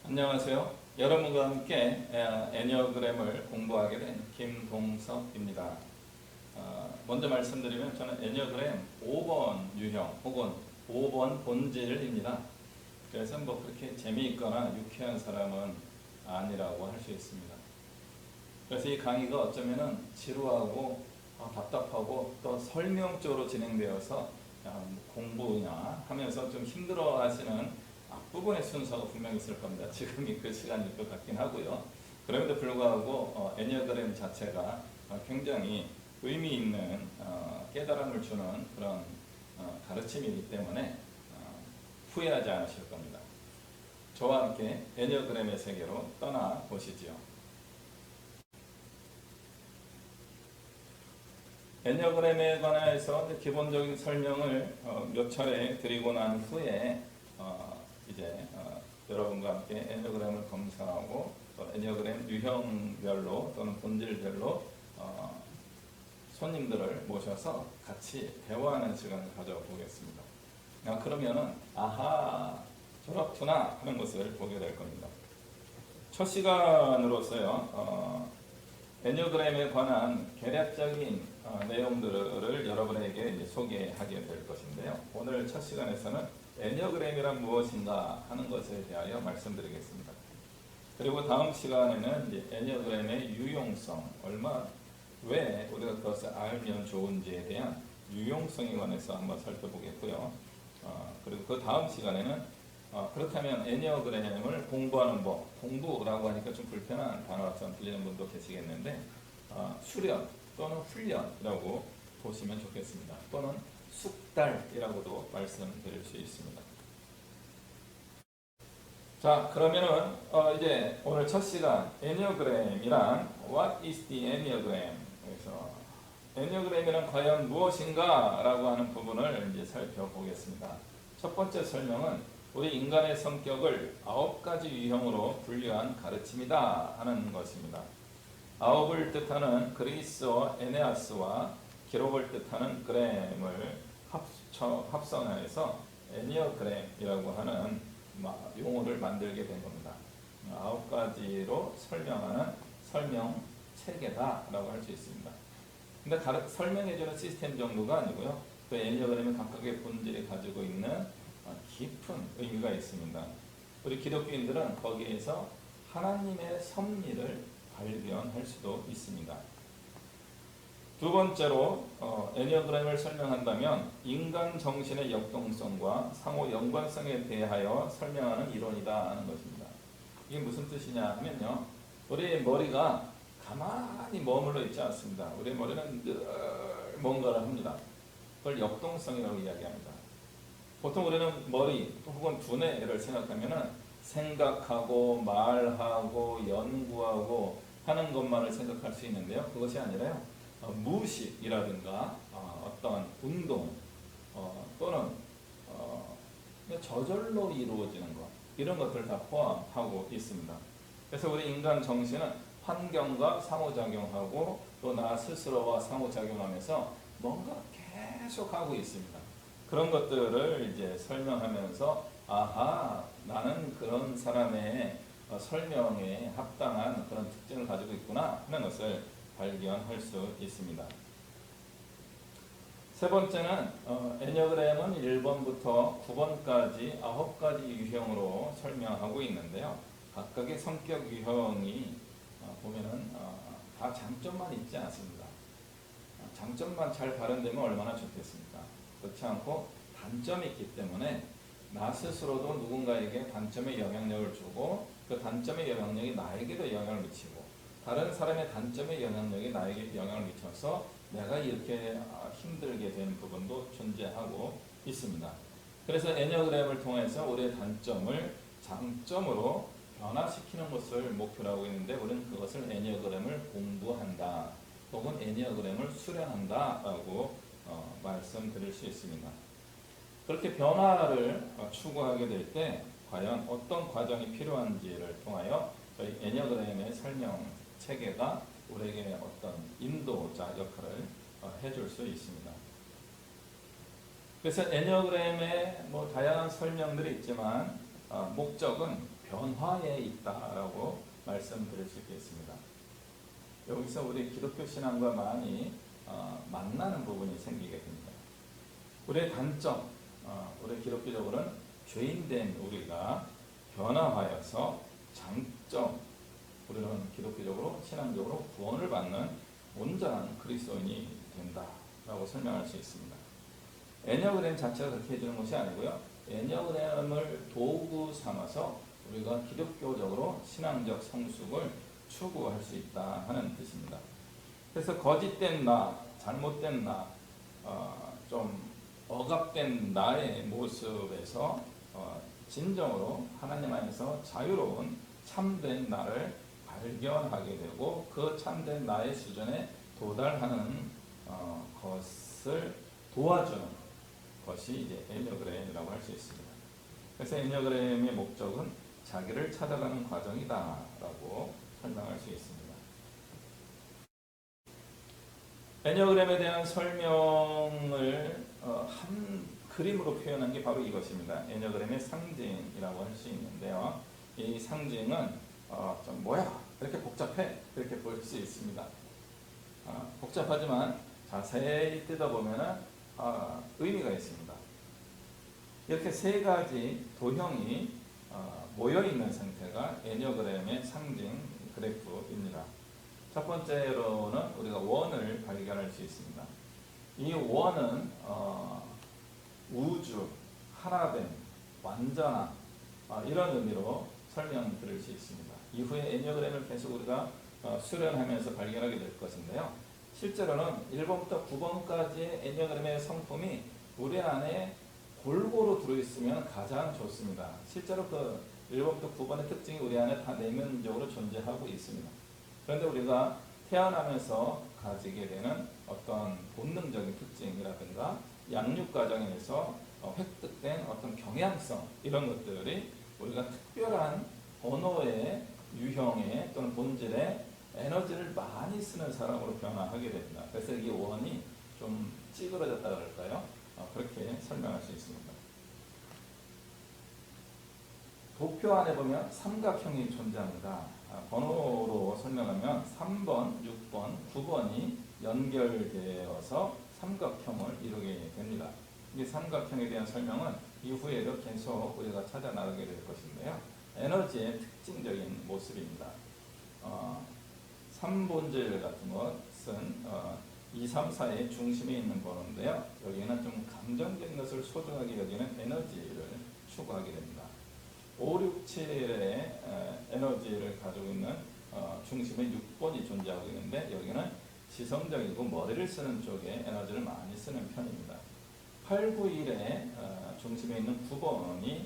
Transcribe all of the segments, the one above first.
안녕하세요. 여러분과 함께 애니어그램을 공부하게 된 김동석입니다. 먼저 말씀드리면 저는 애니어그램 5번 유형 혹은 5번 본질입니다. 그래서 뭐 그렇게 재미있거나 유쾌한 사람은 아니라고 할 수 있습니다. 그래서 이 강의가 어쩌면은 지루하고 답답하고 또 설명적으로 진행되어서 공부냐 하면서 좀 힘들어 하시는 앞부분의 순서가 분명히 있을 겁니다. 지금이 그 시간일 것 같긴 하고요. 그럼에도 불구하고 애니어그램 자체가 굉장히 의미 있는 깨달음을 주는 그런 가르침이기 때문에 후회하지 않으실 겁니다. 저와 함께 애니어그램의 세계로 떠나보시죠. 애니어그램에 관해서 기본적인 설명을 몇 차례 드리고 난 후에 여러분과 함께 애니어그램을 검사하고 또 애니어그램 유형별로 또는 본질별로 손님들을 모셔서 같이 대화하는 시간을 가져보겠습니다. 그러면은 아하 저렇구나 하는 것을 보게 될 겁니다. 첫 시간으로서요. 애니어그램에 관한 개략적인 내용들을 여러분에게 소개하게 될 것인데요. 오늘 첫 시간에서는 애니어그램이란 무엇인가 하는 것에 대하여 말씀드리겠습니다. 그리고 다음 시간에는 애니어그램의 유용성, 왜 우리가 그것을 알면 좋은지에 대한 유용성에 관해서 한번 살펴보겠고요. 그리고 그 다음 시간에는 그렇다면 애니어그램을 공부하는 법, 공부라고 하니까 좀 불편한 단어처럼 들리는 분도 계시겠는데 수련 또는 훈련이라고 보시면 좋겠습니다. 또는 숙달이라고도 말씀드릴 수 있습니다. 자, 그러면은 이제 오늘 첫 시간 애니어그램이란 What is the Enneagram? 그래서 애니어그램이란 과연 무엇인가라고 하는 부분을 이제 살펴보겠습니다. 첫 번째 설명은 우리 인간의 성격을 9가지 유형으로 분류한 가르침이다 하는 것입니다. 9을 뜻하는 그리스어 에네아스와 기록을 뜻하는 그램을 합성해서 애니어그램이라고 하는 용어를 만들게 된 겁니다. 9가지로 설명하는 설명 체계다라고 할 수 있습니다. 근데 설명해주는 시스템 정도가 아니고요. 또 애니어그램은 각각의 본질이 가지고 있는 깊은 의미가 있습니다. 우리 기독교인들은 거기에서 하나님의 섭리를 발견할 수도 있습니다. 두 번째로 애니어그램을 설명한다면 인간 정신의 역동성과 상호 연관성에 대하여 설명하는 이론이다 하는 것입니다. 이게 무슨 뜻이냐 하면요. 우리 머리가 가만히 머물러 있지 않습니다. 우리 머리는 늘 뭔가를 합니다. 그걸 역동성이라고 이야기합니다. 보통 우리는 머리 혹은 두뇌를 생각하면 생각하고 말하고 연구하고 하는 것만을 생각할 수 있는데요. 그것이 아니라요. 무의식이라든가 어떤 운동 또는 저절로 이루어지는 것 이런 것들을 다 포함하고 있습니다. 그래서 우리 인간 정신은 환경과 상호작용하고 또 나 스스로와 상호작용하면서 뭔가 계속 하고 있습니다. 그런 것들을 이제 설명하면서 아하 나는 그런 사람의 설명에 합당한 그런 특징을 가지고 있구나 하는 것을 발견할 수 있습니다. 세 번째는 애니어그램은 1번부터 9번까지 9가지 유형으로 설명하고 있는데요. 각각의 성격 유형이 보면은 다 장점만 있지 않습니다. 장점만 잘 발현되면 얼마나 좋겠습니까? 그렇지 않고 단점이 있기 때문에 나 스스로도 누군가에게 단점의 영향력을 주고 그 단점의 영향력이 나에게도 영향을 미치고 다른 사람의 단점의 영향력이 나에게 영향을 미쳐서 내가 이렇게 힘들게 된 부분도 존재하고 있습니다. 그래서 애니어그램을 통해서 우리의 단점을 장점으로 변화시키는 것을 목표로 하고 있는데 우리는 그것을 애니어그램을 공부한다 혹은 애니어그램을 수련한다 라고 말씀드릴 수 있습니다. 그렇게 변화를 추구하게 될 때 과연 어떤 과정이 필요한지를 통하여 저희 애니어그램의 설명 체계가 우리에게 어떤 인도자 역할을 해줄 수 있습니다. 그래서 애니어그램의 다양한 설명들이 있지만 목적은 변화에 있다라고 말씀드릴 수 있겠습니다. 여기서 우리 기독교 신앙과 많이 만나는 부분이 생기게 됩니다. 우리의 단점, 우리 기독교적으로는 죄인된 우리가 변화하여서 장점, 우리는 기독교적으로 신앙적으로 구원을 받는 온전한 그리스도인이 된다라고 설명할 수 있습니다. 애니어그램 자체가 그렇게 해주는 것이 아니고요. 애니어그램을 도구 삼아서 우리가 기독교적으로 신앙적 성숙을 추구할 수 있다 하는 뜻입니다. 그래서 거짓된 나, 잘못된 나, 좀 억압된 나의 모습에서 진정으로 하나님 안에서 자유로운 참된 나를 발견하게 되고 그 참된 나의 수준에 도달하는 것을 도와주는 것이 이제 애니어그램이라고 할 수 있습니다. 그래서 애니어그램의 목적은 자기를 찾아가는 과정이다라고 설명할 수 있습니다. 애니어그램에 대한 설명을 한 그림으로 표현한 게 바로 이것입니다. 애니어그램의 상징이라고 할 수 있는데요. 이 상징은 좀 뭐야? 이렇게 복잡해? 이렇게 볼 수 있습니다. 복잡하지만 자세히 뜯어보면 의미가 있습니다. 이렇게 세 가지 도형이 모여있는 상태가 애니어그램의 상징 그래프입니다. 첫 번째로는 우리가 원을 발견할 수 있습니다. 이 원은 우주, 하나됨, 완전함 이런 의미로 설명드릴 수 있습니다. 이후에 애니어그램을 계속 우리가 수련하면서 발견하게 될 것인데요. 실제로는 1번부터 9번까지의 애니어그램의 성품이 우리 안에 골고루 들어있으면 가장 좋습니다. 실제로 그 1번부터 9번의 특징이 우리 안에 다 내면적으로 존재하고 있습니다. 그런데 우리가 태어나면서 가지게 되는 어떤 본능적인 특징이라든가 양육 과정에서 획득된 어떤 경향성 이런 것들이 우리가 특별한 언어의 유형의 또는 본질의 에너지를 많이 쓰는 사람으로 변화하게 됩니다. 그래서 이 원이 좀 찌그러졌다 그럴까요? 그렇게 설명할 수 있습니다. 도표 안에 보면 삼각형이 존재합니다. 번호로 설명하면 3번, 6번, 9번이 연결되어서 삼각형을 이루게 됩니다. 이 삼각형에 대한 설명은 이후에도 계속 우리가 찾아 나가게 될 것인데요. 에너지의 특징적인 모습입니다. 3본질 같은 것은 2, 3, 4의 중심에 있는 번호인데요. 여기는 좀 감정적인 것을 소중하게 여기는 에너지를 추구하게 됩니다. 5, 6, 7의 에너지를 가지고 있는 중심에 6번이 존재하고 있는데 여기는 지성적이고 머리를 쓰는 쪽에 에너지를 많이 쓰는 편입니다. 8, 9, 1의 중심에 있는 9번이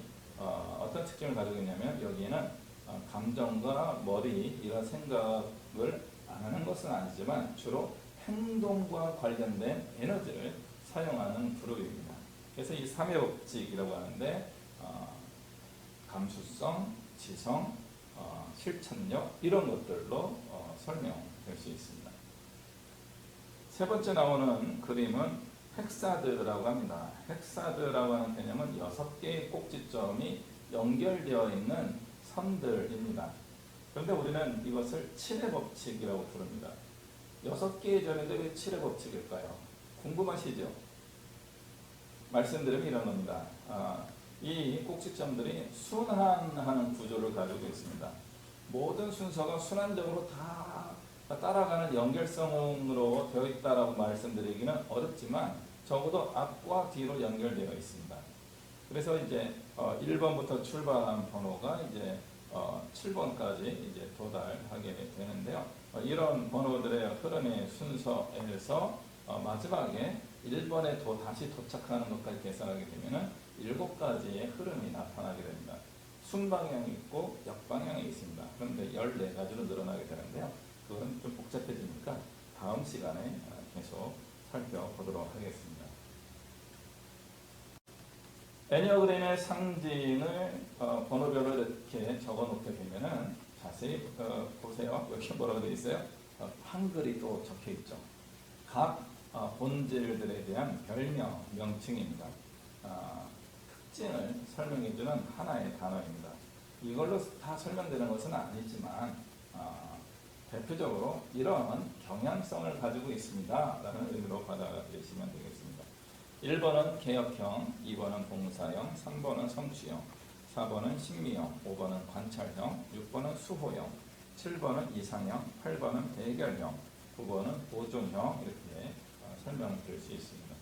어떤 특징을 가지고 있냐면 여기에는 감정과 머리 이런 생각을 안 하는 것은 아니지만 주로 행동과 관련된 에너지를 사용하는 그룹입니다. 그래서 이 3의 법칙이라고 하는데 감수성, 지성, 실천력 이런 것들로 설명될 수 있습니다. 세 번째 나오는 그림은 헥사드라고 합니다. 헥사드라고 하는 개념은 6개의 꼭지점이 연결되어 있는 선들입니다. 그런데 우리는 이것을 7의 법칙이라고 부릅니다. 6개의 점인데 왜 7의 법칙일까요? 궁금하시죠? 말씀드리면 이런 겁니다. 이 꼭지점들이 순환하는 구조를 가지고 있습니다. 모든 순서가 순환적으로 다 따라가는 연결성으로 되어 있다라고 말씀드리기는 어렵지만 적어도 앞과 뒤로 연결되어 있습니다. 그래서 이제 1번부터 출발한 번호가 이제 7번까지 이제 도달하게 되는데요. 이런 번호들의 흐름의 순서에서 마지막에 1번에 다시 도착하는 것까지 계산하게 되면은 7가지의 흐름이 나타나게 됩니다. 순방향이 있고 역방향이 있습니다. 그런데 14가지로 늘어나게 되는데요. 그건 좀 복잡해지니까 다음 시간에 계속 살펴보도록 하겠습니다. 애니어그램의 상징을 번호별로 이렇게 적어 놓게 되면은 자세히 보세요. 여기 뭐라고 되어 있어요? 한글이 또 적혀 있죠. 각 본질들에 대한 별명, 명칭입니다. 특징을 설명해주는 하나의 단어입니다. 이걸로 다 설명되는 것은 아니지만 대표적으로 이러한 경향성을 가지고 있습니다 라는 의미로 받아들이시면 되겠습니다. 1번은 개혁형, 2번은 봉사형, 3번은 성취형, 4번은 심미형, 5번은 관찰형, 6번은 수호형, 7번은 이상형, 8번은 대결형, 9번은 보존형, 이렇게 설명드릴 수 있습니다.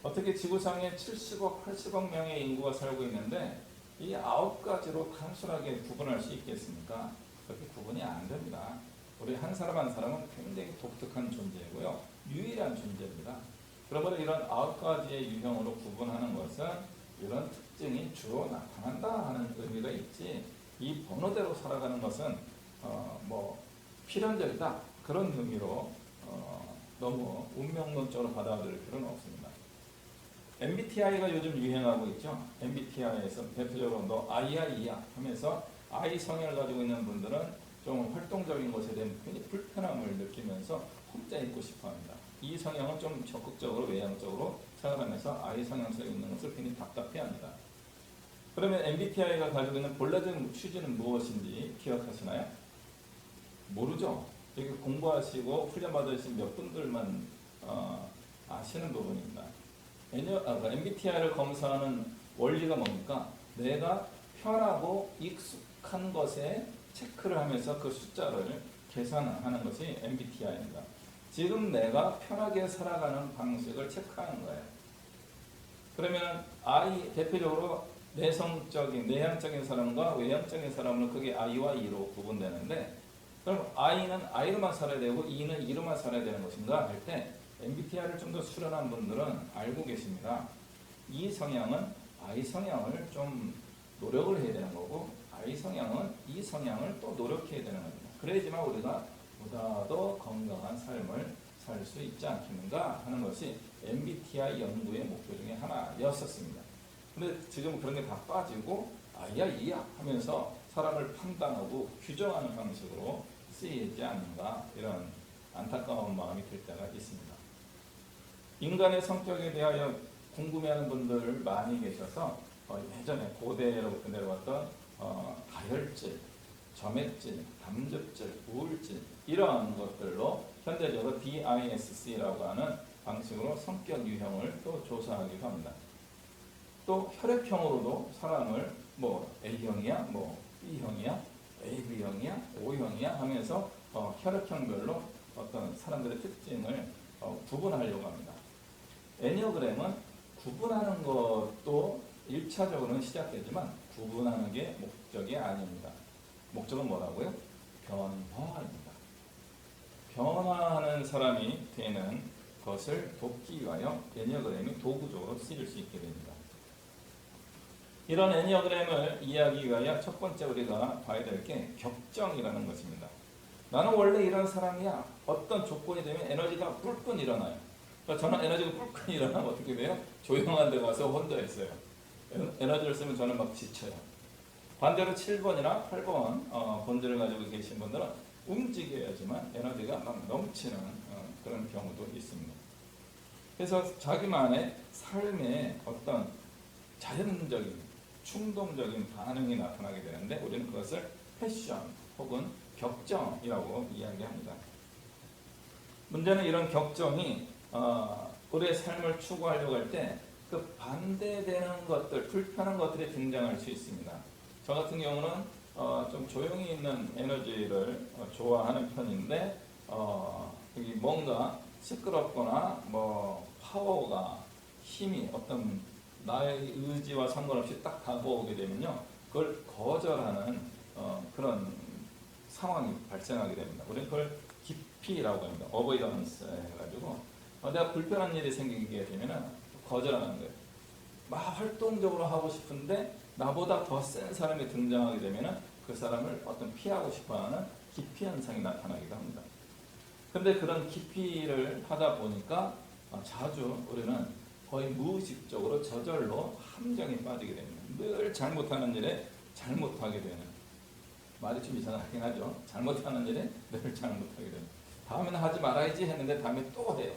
어떻게 지구상에 70억, 80억 명의 인구가 살고 있는데 이 9가지로 단순하게 구분할 수 있겠습니까? 그렇게 구분이 안 됩니다. 우리 한 사람 한 사람은 굉장히 독특한 존재고요. 유일한 존재입니다. 그러므로 이런 9가지의 유형으로 구분하는 것은 이런 특징이 주로 나타난다 하는 의미가 있지, 이 번호대로 살아가는 것은 필연적이다 그런 의미로 너무 운명론적으로 받아들일 필요는 없습니다. MBTI가 요즘 유행하고 있죠. MBTI에서 대표적으로 너 I야 E야 하면서 I 성향을 가지고 있는 분들은 좀 활동적인 것에 대한 굉장히 불편함을 느끼면서 혼자 있고 싶어합니다. 이 성향은 좀 적극적으로 외향적으로 생활하면서 I 성향 속에 있는 것을 굉장히 답답해합니다. 그러면 MBTI가 가지고 있는 본래적인 취지는 무엇인지 기억하시나요? 모르죠. 여기 공부하시고 훈련받으신 몇 분들만 아시는 부분입니다. MBTI를 검사하는 원리가 뭡니까? 내가 편하고 익숙한 것에 체크를 하면서 그 숫자를 계산하는 것이 MBTI입니다. 지금 내가 편하게 살아가는 방식을 체크하는 거예요. 그러면 대표적으로 내향적인 사람과 외향적인 사람은 그게 I와 E로 구분되는데, 그럼 I는 I로만 살아야 되고 E는 E로만 살아야 되는 것인가 할 때 MBTI를 좀 더 수련한 분들은 알고 계십니다. 이 성향은 I 성향을 좀 노력을 해야 되는 거고, I 성향은 이 성향을 또 노력해야 되는 겁니다. 그래야지만 우리가 보다 더 건강한 삶을 살 수 있지 않겠는가 하는 것이 MBTI 연구의 목표 중에 하나였었습니다. 근데 지금 그런 게 다 빠지고 I야 E야 하면서 사람을 판단하고 규정하는 방식으로 쓰이지 않는가, 이런 안타까운 마음이 들 때가 있습니다. 인간의 성격에 대하여 궁금해하는 분들 많이 계셔서 예전에 고대로부터 내려왔던 가열질, 점액질, 담즙질, 우울질 이러한 것들로 현대적으로 DISC라고 하는 방식으로 성격 유형을 또 조사하기도 합니다. 또 혈액형으로도 사람을 A형이야, B형이야, AB형이야, O형이야 하면서 혈액형별로 어떤 사람들의 특징을 구분하려고 합니다. 애니어그램은 구분하는 것도 1차적으로는 시작되지만 구분하는 게 목적이 아닙니다. 목적은 뭐라고요? 변화입니다. 변화하는 사람이 되는 것을 돕기 위하여 애니어그램이 도구적으로 쓰일 수 있게 됩니다. 이런 애니어그램을 이해하기 위하여 첫 번째 우리가 봐야 될 게 격정이라는 것입니다. 나는 원래 이런 사람이야. 어떤 조건이 되면 에너지가 뿔뿔 일어나요. 그러니까 저는 에너지가 뿔뿔 일어나면 어떻게 돼요? 조용한 데 가서 혼자 있어요. 에너지를 쓰면 저는 막 지쳐요. 반대로 7번이나 8번 본질을 가지고 계신 분들은 움직여야지만 에너지가 막 넘치는 그런 경우도 있습니다. 그래서 자기만의 삶에 어떤 자연적인 충동적인 반응이 나타나게 되는데 우리는 그것을 패션 혹은 격정이라고 이야기합니다. 문제는 이런 격정이 우리의 삶을 추구하려고 할 때 그 반대되는 것들, 불편한 것들이 등장할 수 있습니다. 저 같은 경우는 좀 조용히 있는 에너지를 좋아하는 편인데 여기 뭔가 시끄럽거나 파워가, 힘이 어떤 나의 의지와 상관없이 딱 다가오게 되면요, 그걸 거절하는 그런 상황이 발생하게 됩니다. 우리는 그걸 기피라고 합니다. 어보이던스 해가지고 내가 불편한 일이 생기게 되면은 거절하는 거예요. 막 활동적으로 하고 싶은데 나보다 더 센 사람이 등장하게 되면은 그 사람을 어떤 피하고 싶어하는 기피 현상이 나타나기도 합니다. 근데 그런 기피를 하다 보니까 자주 우리는 거의 무의식적으로 저절로 함정에 빠지게 됩니다. 늘 잘못하는 일에 잘못하게 되는, 말이 좀 이상하긴 하죠. 잘못하는 일에 늘 잘못하게 됩니다. 다음에는 하지 말아야지 했는데 다음에 또 해요.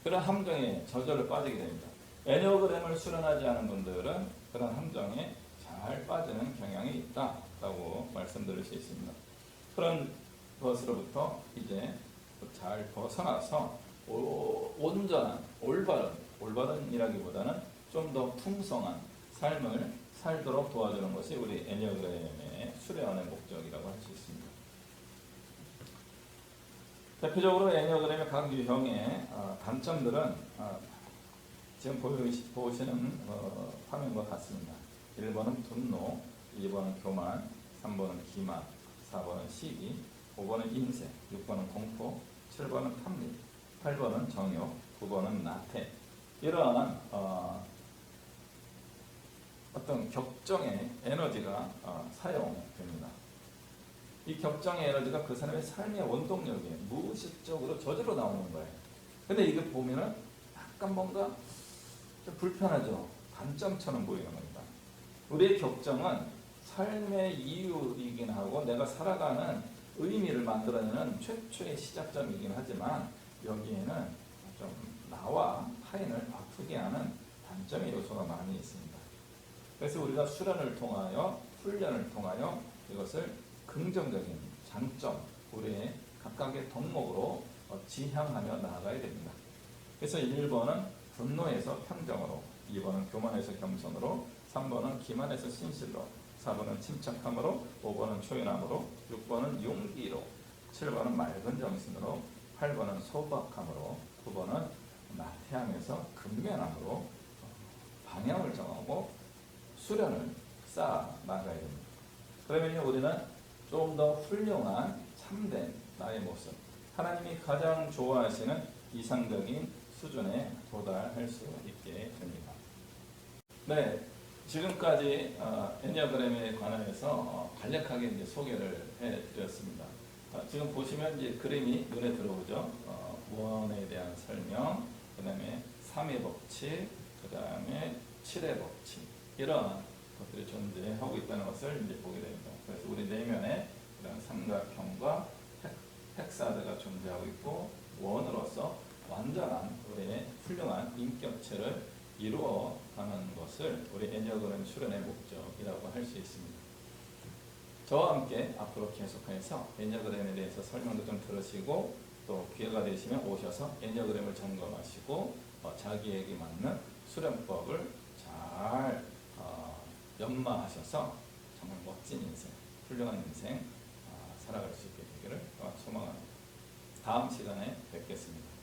그런 함정에 저절로 빠지게 됩니다. 애니어그램을 수련하지 않은 분들은 그런 함정에 잘 빠지는 경향이 있다. 말씀드릴 수 있습니다. 그런 것으로부터 이제 잘 벗어나서 온전한 올바른이라기보다는 좀 더 풍성한 삶을 살도록 도와주는 것이 우리 애니어그램의 수련의 목적이라고 할 수 있습니다. 대표적으로 애니어그램의 각 유형의 단점들은 지금 보시는 화면과 같습니다. 1번은 분노, 2번은 교만, 3번은 기만, 4번은 시기, 5번은 인색, 6번은 공포, 7번은 탐닉, 8번은 정욕, 9번은 나태. 이러한 어떤 격정의 에너지가 사용됩니다. 이 격정의 에너지가 그 사람의 삶의 원동력이에요. 무의식적으로 저절로 나오는 거예요. 근데 이게 보면은 약간 뭔가 좀 불편하죠. 단점처럼 보이는 겁니다. 우리의 격정은 삶의 이유이긴 하고 내가 살아가는 의미를 만들어내는 최초의 시작점이긴 하지만 여기에는 좀 나와 타인을 아프게 하는 단점의 요소가 많이 있습니다. 그래서 우리가 수련을 통하여 훈련을 통하여 이것을 긍정적인 장점, 우리의 각각의 덕목으로 지향하며 나아가야 됩니다. 그래서 1번은 분노에서 평정으로, 2번은 교만에서 겸손으로, 3번은 기만에서 신실로, 4번은 침착함으로, 5번은 초연함으로, 6번은 용기로, 7번은 맑은 정신으로, 8번은 소박함으로, 9번은 나태함에서 근면함으로 방향을 정하고 수련을 쌓아 나가야 됩니다. 그러면 우리는 좀 더 훌륭한 참된 나의 모습, 하나님이 가장 좋아하시는 이상적인 수준에 도달할 수 있게 됩니다. 네, 지금까지 애니어그램에 관해서 간략하게 이제 소개를 해드렸습니다. 지금 보시면 이제 그림이 눈에 들어오죠. 원에 대한 설명, 그 다음에 3의 법칙, 그 다음에 7의 법칙, 이런 것들이 존재하고 있다는 것을 이제 보게 됩니다. 그래서 우리 내면에 이런 삼각형과 헥사드가 존재하고 있고 원으로서 완전한 우리의 훌륭한 인격체를 이루어가는 것을 우리 애니어그램 수련의 목적이라고 할 수 있습니다. 저와 함께 앞으로 계속해서 애니어그램에 대해서 설명도 좀 들으시고 또 기회가 되시면 오셔서 애니어그램을 점검하시고 자기에게 맞는 수련법을 잘 연마하셔서 정말 멋진 인생, 훌륭한 인생 살아갈 수 있게 되기를 소망합니다. 다음 시간에 뵙겠습니다.